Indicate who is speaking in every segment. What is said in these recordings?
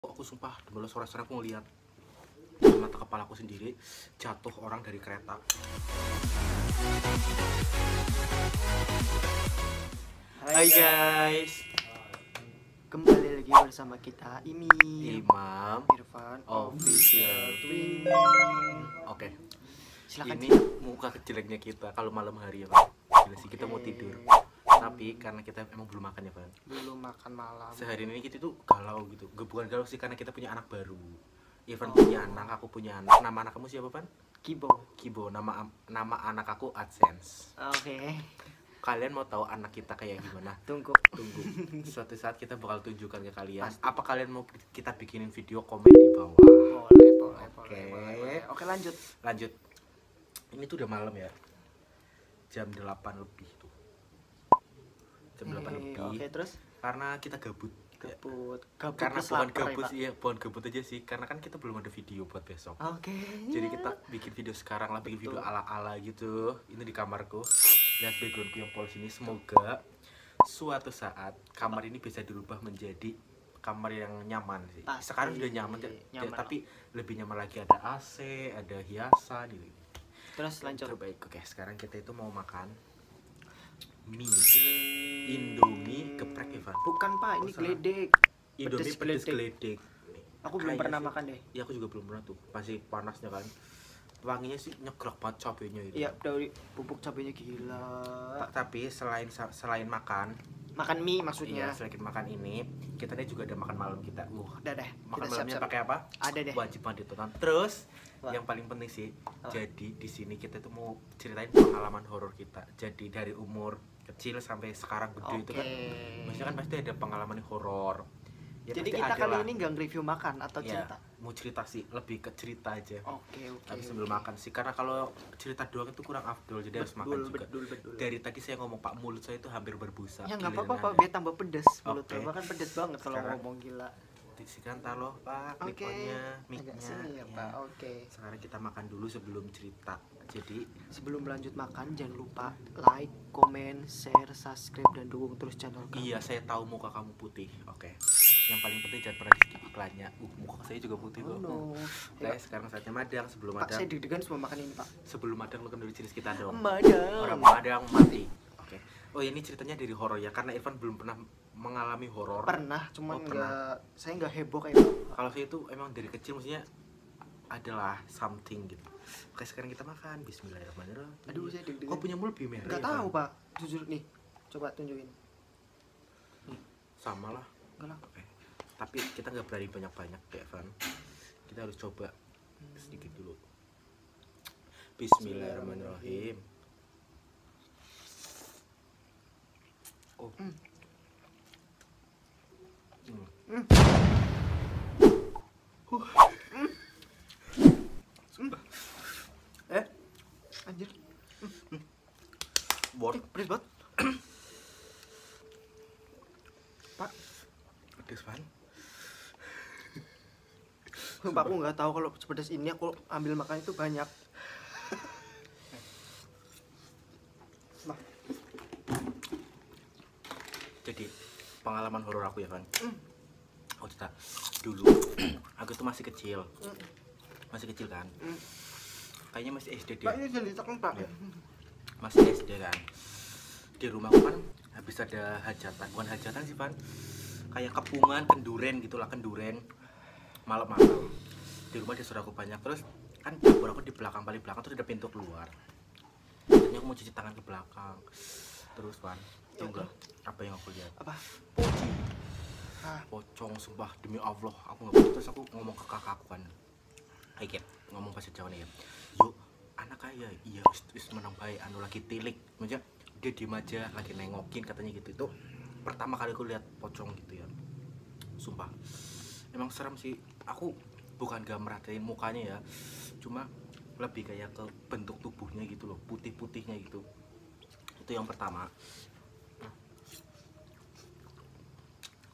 Speaker 1: Aku sumpah demi sore-sore aku ngeliat dengan mata kepala aku sendiri jatuh orang dari kereta. Hai guys,
Speaker 2: kembali lagi bersama kita
Speaker 1: Imam
Speaker 2: Irfan
Speaker 1: Official Twin. Oke,
Speaker 2: Silakan.
Speaker 1: ini muka kejeleknya kita kalau malam hari ya Pak. Gila sih, kita mau tidur. Tapi karena kita emang belum makan ya Pak.
Speaker 2: Belum makan malam.
Speaker 1: Sehari ini kita tuh galau gitu. Bukan galau sih, karena kita punya anak baru. Irfan punya anak, aku punya anak. Nama anak kamu siapa Pan?
Speaker 2: Kibo.
Speaker 1: Nama anak aku AdSense.
Speaker 2: Oke.
Speaker 1: Kalian mau tahu anak kita kayak gimana?
Speaker 2: Tunggu.
Speaker 1: Suatu saat kita bakal tunjukkan ke kalian. Pasti. Apa kalian mau kita bikinin video, komen di bawah?
Speaker 2: Boleh. Oke, lanjut.
Speaker 1: Ini tuh udah malam ya. Jam 8 lebih tuh. Jam 8 lebih.
Speaker 2: Oke, terus?
Speaker 1: Karena kita gabut. Karena bukan gabut aja sih, karena kan kita belum ada video buat besok.
Speaker 2: Oke.
Speaker 1: Jadi kita bikin video sekarang lah, bikin video ala-ala gitu. Ini di kamarku. Lihat backgroundku yang polos ini. Semoga suatu saat kamar ini bisa dirubah menjadi kamar yang nyaman sih.
Speaker 2: Pasti.
Speaker 1: Sekarang sudah nyaman. Tapi lebih nyaman lagi, ada AC, ada hiasan gitu.
Speaker 2: Terus lanjut.
Speaker 1: Terbaik. Oke, sekarang kita itu mau makan mie Indomie geprek Evan.
Speaker 2: Bukan Pak, ini geledek.
Speaker 1: Indomie pedes geledek.
Speaker 2: Aku belum pernah makan deh.
Speaker 1: Iya, aku juga belum pernah tuh. Masih panasnya kan. Wanginya sih nyegrek banget cabenya itu.
Speaker 2: Iya, dari bubuk cabenya gila.
Speaker 1: Tapi selain makan
Speaker 2: mie maksudnya.
Speaker 1: Iya, selain makan ini, kita nih juga ada makan malam kita.
Speaker 2: Udah deh.
Speaker 1: Makan malamnya pakai apa?
Speaker 2: Ada deh.
Speaker 1: Wajib banget ditonton. Terus yang paling penting sih, jadi di sini kita tuh mau ceritain pengalaman horor kita. Jadi dari umur kecil sampai sekarang gede itu kan, maksudnya kan pasti ada pengalaman horor. Ya,
Speaker 2: jadi kita kali ini nggak review makan atau cerita?
Speaker 1: Mau cerita sih, lebih ke cerita aja.
Speaker 2: Oke.
Speaker 1: Tapi sebelum makan sih, karena kalau cerita doang itu kurang afdol, jadi harus makan juga.
Speaker 2: Betul.
Speaker 1: Dari tadi saya ngomong Pak, mulut saya itu hampir berbusa.
Speaker 2: Ya nggak apa-apa Pak, biar tambah pedes. Mulut saya kan pedes banget kalau ngomong gila.
Speaker 1: Disikan taruh Pak, mikrofonnya,
Speaker 2: mic-nya. Pak. Oke.
Speaker 1: Sekarang kita makan dulu sebelum cerita. Jadi
Speaker 2: sebelum lanjut makan, jangan lupa like, komen, share, subscribe, dan dukung terus channel kami.
Speaker 1: Iya, saya tahu muka kamu putih. Oke. Yang paling penting jangan pernah di skip iklannya. Muka saya juga putih kok. Oke, sekarang saatnya madang. Sebelum
Speaker 2: Pak, saya deg-degan semua makan ini Pak.
Speaker 1: Sebelum madang, lu kan dulu jenis kita dong.
Speaker 2: Madang.
Speaker 1: Orang madang mati. Oke. Oh, ini ceritanya dari horor ya, karena Irfan belum pernah mengalami horor.
Speaker 2: Pernah, cuman saya nggak heboh kayak Pak.
Speaker 1: Kalau saya itu emang dari kecil, maksudnya adalah something gitu. Oke, sekarang kita makan. Bismillahirrahmanirrahim.
Speaker 2: Aduh, saya deg-degan.
Speaker 1: Kok punya mulut lebih merah?
Speaker 2: Nggak tahu Pak, jujur nih. Coba tunjukin.
Speaker 1: Sama lah.
Speaker 2: Enggak lah.
Speaker 1: Oke. Tapi kita nggak berani banyak-banyak ya Van. Kita harus coba sedikit dulu. Bismillahirrahmanirrahim. Oh.
Speaker 2: Anjir.
Speaker 1: Pedes banget.
Speaker 2: Pak,
Speaker 1: pedes Van.
Speaker 2: Sumpah aku nggak tahu kalau sepedas ini aku ambil makan itu banyak. Nah.
Speaker 1: Jadi pengalaman horor aku ya Van. Oh cerita dulu. Aku tuh masih kecil kan. Kayaknya masih SD dia.
Speaker 2: Pak, ini jangan ditekan Pak.
Speaker 1: Ya. Masih SD kan. Di rumahku kan habis ada hajatan, bukan hajatan sih Van. Kayak kepungan, kenduren gitulah, kenduren. Malam-malam di rumah dia saudaraku banyak, terus kan dapur aku di belakang, paling belakang terus ada pintu keluar. Tadinya aku mau cuci tangan ke belakang, terus Van, tau nggak apa yang aku lihat?
Speaker 2: Apa?
Speaker 1: Pocong, sumpah demi Allah aku nggak. Terus aku ngomong ke kakakku kan, kayak ngomong bahasa Jawa nih ya, yuk anak kaya, iya wis menang baik, anu lagi tilik, maksudnya dia diem aja lagi nengokin katanya gitu. Itu pertama kali aku lihat pocong gitu ya, sumpah emang serem sih. Aku bukan gak merhatiin mukanya ya, cuma lebih kayak ke bentuk tubuhnya gitu loh, putih-putihnya gitu. Itu yang pertama.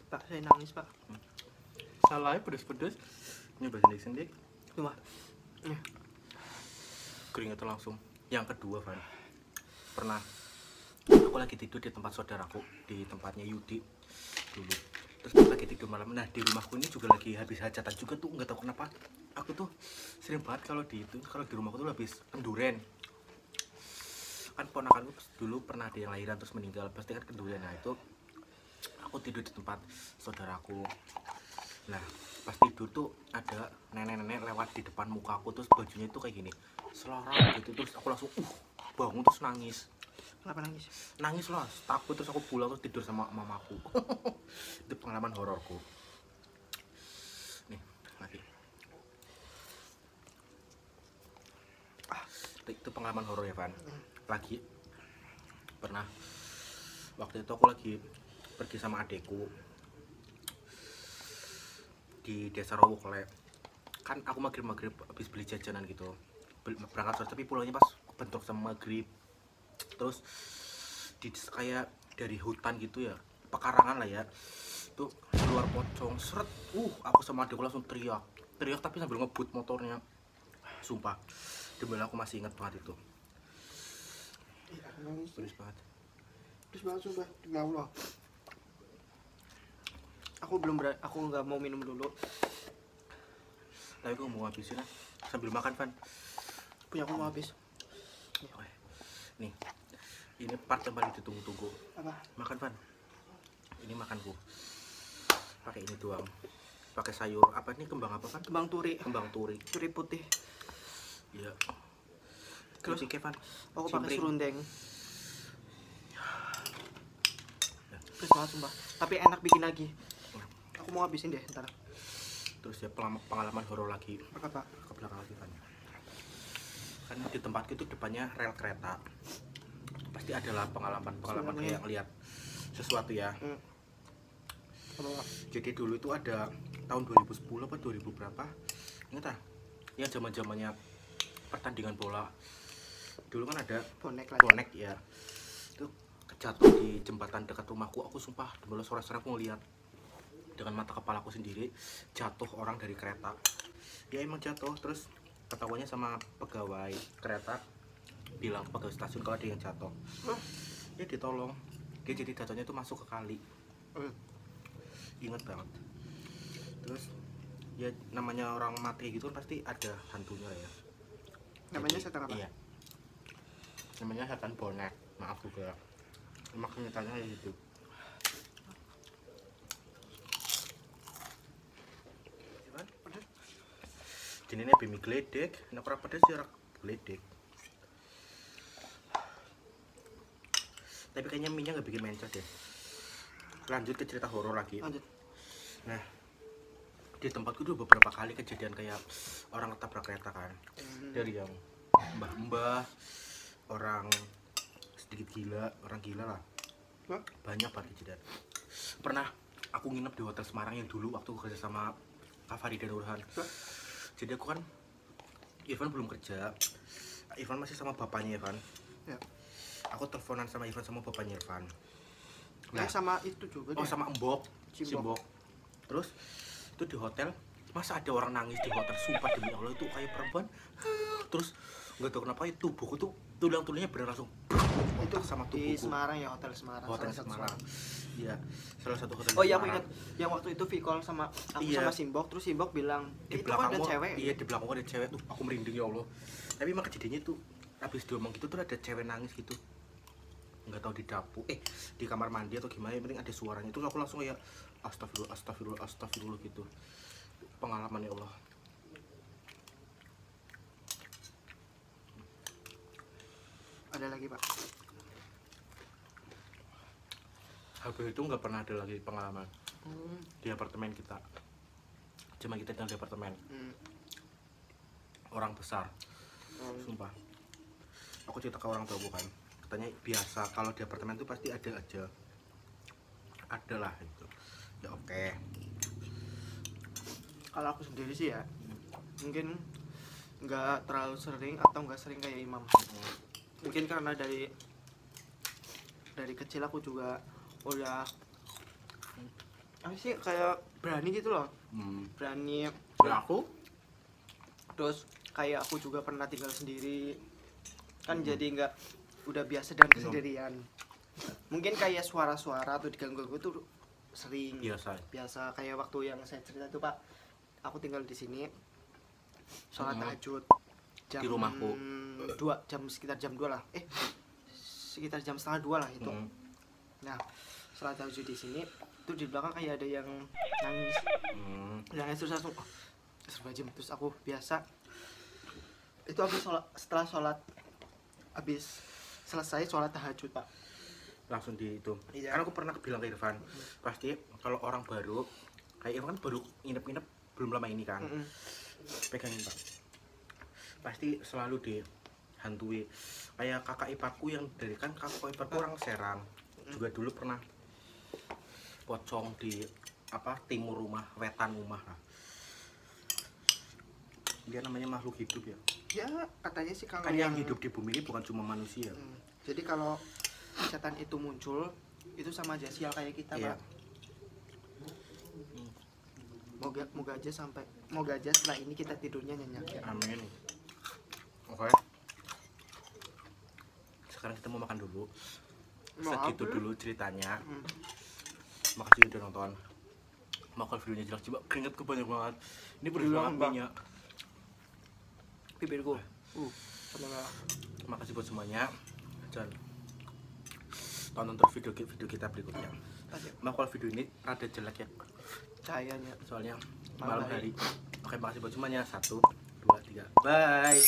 Speaker 2: Pak, saya nangis Pak.
Speaker 1: Salahnya pedes-pedes. Ini bersendik-sendik.
Speaker 2: Cuma
Speaker 1: keringetnya langsung. Yang kedua Van, pernah aku lagi tidur di tempat saudaraku, di tempatnya Yudi dulu. terus pas lagi tidur malam. Nah di rumahku ini juga lagi habis hajatan juga tuh, nggak tahu kenapa aku tuh sering banget kalau di rumahku tuh habis kenduren. Kan ponakanku dulu pernah ada yang lahiran terus meninggal, pasti kan kenduren. Nah itu aku tidur di tempat saudaraku. Nah pas tidur tuh ada nenek-nenek lewat di depan muka aku, terus bajunya itu kayak gini selorong gitu, terus aku langsung bangun terus nangis.
Speaker 2: Kenapa nangis?
Speaker 1: Nangis lah, takut, terus aku pulang terus tidur sama mamaku. Itu pengalaman hororku. Nih lagi itu pengalaman horor ya Van. Lagi pernah waktu itu aku lagi pergi sama adekku di desa Rowokle. Kan aku maghrib habis beli jajanan gitu, berangkat sore tapi pulangnya pas bentrok sama maghrib. Terus kayak dari hutan gitu ya, pekarangan lah ya, tuh keluar pocong seret. Aku sama adekku langsung teriak tapi sambil ngebut motornya. Sumpah demi Allah, aku masih ingat banget itu.
Speaker 2: Iya, nangis.
Speaker 1: Terus banget
Speaker 2: Sumpah, demi Allah. Aku nggak mau minum dulu.
Speaker 1: Tapi aku mau habisin lah sambil makan Van.
Speaker 2: Punya aku mau habis.
Speaker 1: Nih ini part yang paling ditunggu-tunggu.
Speaker 2: Apa?
Speaker 1: Makan Van. Ini makanku pakai ini doang, pakai sayur apa ini, kembang apa Van?
Speaker 2: Kembang turi
Speaker 1: Turi
Speaker 2: putih.
Speaker 1: iya.
Speaker 2: Terus
Speaker 1: Van
Speaker 2: aku pakai
Speaker 1: Cimpring.
Speaker 2: serundeng. Terus banget sumpah, tapi enak bikin lagi. Aku mau habisin deh ntar.
Speaker 1: Terus ya pengalaman horor lagi
Speaker 2: Apa?
Speaker 1: ke belakang lagi Van. Kan di tempatku itu depannya rel kereta, pasti adalah pengalaman kayak lihat sesuatu ya. Jadi dulu itu ada tahun 2010 apa 2000 berapa, ingat ah, yang zamannya pertandingan bola dulu kan ada bonek ya, itu jatuh di jembatan dekat rumahku. Aku sumpah dulu sore-sore aku ngeliat dengan mata kepalaku sendiri, jatuh orang dari kereta. Ya emang jatuh, terus ketawanya sama pegawai kereta, bilang pegawai stasiun kalau ada yang jatuh. Ya ditolong, dia jadi jatuhnya itu masuk ke kali. Ingat banget. Terus ya namanya orang mati gitu kan pasti ada hantunya ya.
Speaker 2: Namanya setan apa?
Speaker 1: Iya, namanya setan bonek. Maaf juga, emang kenyataannya kayak gitu. Jenisnya bimi geledek, nek ora pedes ya ora geledek. Tapi kayaknya minyak nggak bikin mencos deh. Lanjut ke cerita horor lagi.
Speaker 2: Lanjut.
Speaker 1: Nah, di tempatku dulu beberapa kali kejadian kayak orang ketabrak kereta kan. Dari yang mbah-mbah, orang sedikit gila, orang gila lah. Banyak banget kejadian. Pernah aku nginep di hotel Semarang yang dulu waktu kerja sama Kak Fari dan Urhan. Jadi aku kan, Ivan belum kerja, Ivan masih sama bapaknya Ivan.
Speaker 2: Ya.
Speaker 1: Aku teleponan sama Ivan sama bapaknya Ivan.
Speaker 2: Nah, sama itu juga.
Speaker 1: Sama Mbok,
Speaker 2: Simbok.
Speaker 1: Terus itu di hotel, masa ada orang nangis di hotel, sumpah demi Allah itu kayak perempuan. Terus nggak tahu kenapa itu tubuhku tuh tulang-tulangnya bener langsung
Speaker 2: Itu
Speaker 1: sama
Speaker 2: di
Speaker 1: tubuhku.
Speaker 2: Semarang ya, hotel Semarang.
Speaker 1: Hotel
Speaker 2: salah satu
Speaker 1: Semarang. Iya, salah satu hotel.
Speaker 2: Oh iya, aku
Speaker 1: Semarang.
Speaker 2: ingat yang waktu itu V-call sama aku
Speaker 1: Iya.
Speaker 2: sama Simbok, terus Simbok bilang
Speaker 1: Di
Speaker 2: itu kan ada
Speaker 1: belakangmu,
Speaker 2: cewek.
Speaker 1: iya di belakangmu ada cewek tuh, aku merinding ya Allah. Tapi emang kejadiannya tuh habis diomong gitu tuh ada cewek nangis gitu, nggak tahu di dapur, di kamar mandi atau gimana, yang penting ada suaranya. Itu aku langsung ya astagfirullah gitu. Pengalaman ya Allah.
Speaker 2: Ada lagi Pak?
Speaker 1: Habis itu nggak pernah ada lagi pengalaman di apartemen kita. Cuma kita tinggal di apartemen orang besar. Sumpah, aku cerita ke orang tua bukan, katanya biasa kalau di apartemen itu pasti ada aja, ada lah itu. Ya oke.
Speaker 2: Kalau aku sendiri sih ya, mungkin nggak terlalu sering atau nggak sering kayak Imam. Mungkin karena dari kecil aku juga udah apa sih, kayak berani gitu loh. Berani.
Speaker 1: Ya aku
Speaker 2: Terus kayak aku juga pernah tinggal sendiri kan, jadi nggak, udah biasa dengan kesendirian. Mungkin kayak suara-suara atau diganggu tuh sering
Speaker 1: biasa
Speaker 2: kayak waktu yang saya cerita itu Pak, aku tinggal di sini sholat tahajud jam
Speaker 1: di rumahku
Speaker 2: 2 jam sekitar jam 2 lah sekitar jam setengah 2 lah itu. Nah sholat tahajud di sini tuh di belakang kayak ada yang nangis terus langsung astagfirullahaladzim. Terus aku biasa itu habis selesai sholat tahajud Pak
Speaker 1: langsung di itu.
Speaker 2: Iya.
Speaker 1: Karena aku pernah bilang ke Irfan, pasti kalau orang baru kayak Irfan kan baru nginep belum lama ini kan, pegangin Pak, pasti selalu dihantui. Kayak kakak iparku yang dari kan kakak iparku orang Serang, juga dulu pernah pocong di timur rumah, wetan rumah lah. Dia namanya makhluk hidup ya.
Speaker 2: Ya katanya sih kalau
Speaker 1: Kan yang hidup di bumi ini bukan cuma manusia.
Speaker 2: Jadi kalau setan itu muncul itu sama aja sial kayak kita Pak. Moga aja setelah ini kita tidurnya nyenyak ya.
Speaker 1: Amin. Oke. Sekarang kita mau makan dulu. Segitu dulu ceritanya. Makasih udah nonton. Kalau videonya jelas coba keringetku banyak banget. Ini perih banget minyak.
Speaker 2: Bibirku.
Speaker 1: Makasih buat semuanya. Dan tonton terus video kita berikutnya. Kalau video ini rada jelek ya
Speaker 2: cahayanya
Speaker 1: soalnya malam hari. Oke, makasih buat semuanya. 1, 2, 3. Bye.